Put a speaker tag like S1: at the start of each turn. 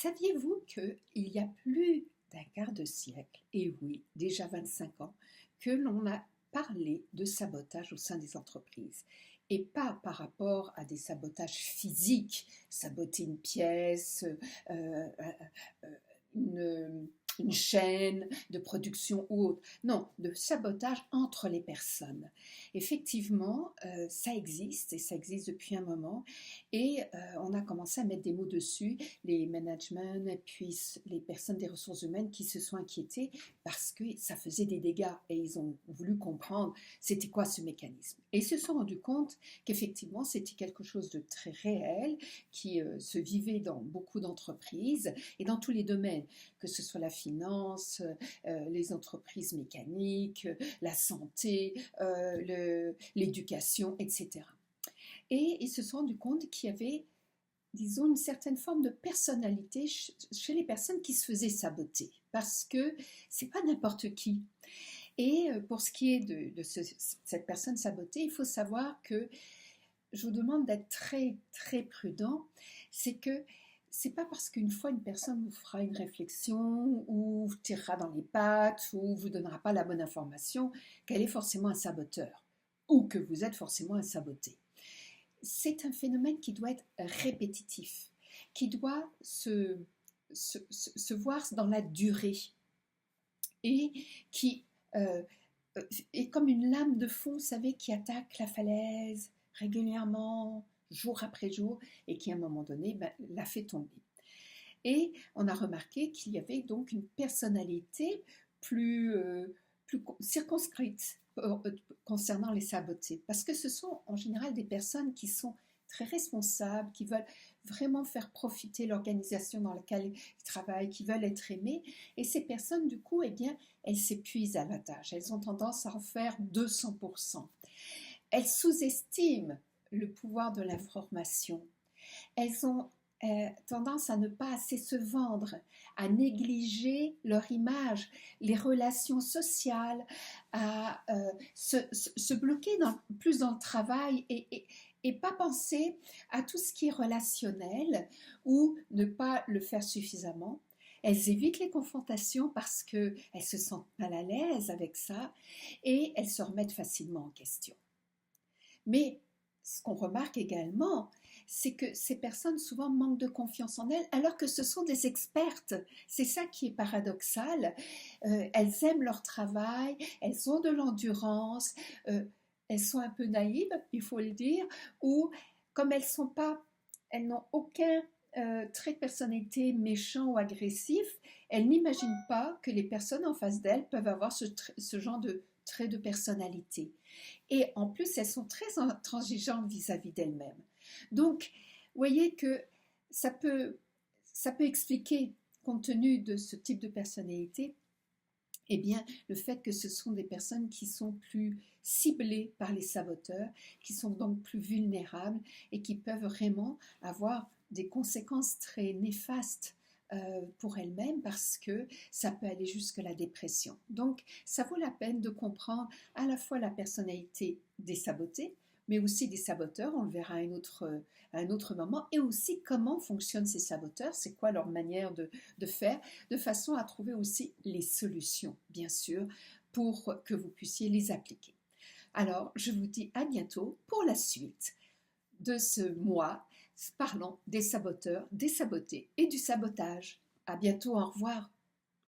S1: Saviez-vous qu'il y a plus d'un quart de siècle, et oui, déjà 25 ans, que l'on a parlé de sabotage au sein des entreprises? Et pas par rapport à des sabotages physiques, saboter une pièce, euh, une, une chaîne de production ou autre. Non, de sabotage entre les personnes. Effectivement, ça existe et ça existe depuis un moment. Et on a commencé à mettre des mots dessus, les managements et puis les personnes des ressources humaines qui se sont inquiétées parce que ça faisait des dégâts et ils ont voulu comprendre c'était quoi ce mécanisme. Et ils se sont rendus compte qu'effectivement c'était quelque chose de très réel qui se vivait dans beaucoup d'entreprises et dans tous les domaines, que ce soit la finance, les entreprises mécaniques, la santé, l'éducation, etc. Et ils se sont rendus compte qu'il y avait, disons, une certaine forme de personnalité chez les personnes qui se faisaient saboter, parce que c'est pas n'importe qui. Et pour ce qui est de cette personne sabotée, il faut savoir que je vous demande d'être très très prudent. C'est que c'est pas parce qu'une fois une personne vous fera une réflexion ou vous tirera dans les pattes ou vous donnera pas la bonne information qu'elle est forcément un saboteur ou que vous êtes forcément un saboté. C'est un phénomène qui doit être répétitif, qui doit se voir dans la durée et qui est comme une lame de fond, vous savez, qui attaque la falaise régulièrement, jour après jour, et qui à un moment donné la fait tomber. Et on a remarqué qu'il y avait donc une personnalité plus circonscrite concernant les sabotés, parce que ce sont en général des personnes qui sont très responsables, qui veulent vraiment faire profiter l'organisation dans laquelle ils travaillent, qui veulent être aimées, et ces personnes du coup, eh bien, elles s'épuisent à la tâche, elles ont tendance à en faire 200%. Elles sous-estiment le pouvoir de l'information, elles ont tendance à ne pas assez se vendre, à négliger leur image, les relations sociales, à se bloquer plus dans le travail et pas penser à tout ce qui est relationnel ou ne pas le faire suffisamment. Elles évitent les confrontations parce qu'elles se sentent mal à l'aise avec ça et elles se remettent facilement en question. Mais ce qu'on remarque également, c'est que ces personnes souvent manquent de confiance en elles, alors que ce sont des expertes. C'est ça qui est paradoxal. Elles aiment leur travail, elles ont de l'endurance, elles sont un peu naïves, il faut le dire, ou comme elles n'ont aucun trait de personnalité méchant ou agressif, elles n'imaginent pas que les personnes en face d'elles peuvent avoir ce genre de trait de personnalité. Et en plus, elles sont très intransigeantes vis-à-vis d'elles-mêmes. Donc, vous voyez que ça peut expliquer, compte tenu de ce type de personnalité, eh bien, le fait que ce sont des personnes qui sont plus ciblées par les saboteurs, qui sont donc plus vulnérables et qui peuvent vraiment avoir des conséquences très néfastes pour elles-mêmes parce que ça peut aller jusque la dépression. Donc, ça vaut la peine de comprendre à la fois la personnalité des sabotés, mais aussi des saboteurs, on le verra à un autre moment, et aussi comment fonctionnent ces saboteurs, c'est quoi leur manière de faire, de façon à trouver aussi les solutions, bien sûr, pour que vous puissiez les appliquer. Alors, je vous dis à bientôt pour la suite de ce mois. Parlons des saboteurs, des sabotés et du sabotage. À bientôt, au revoir.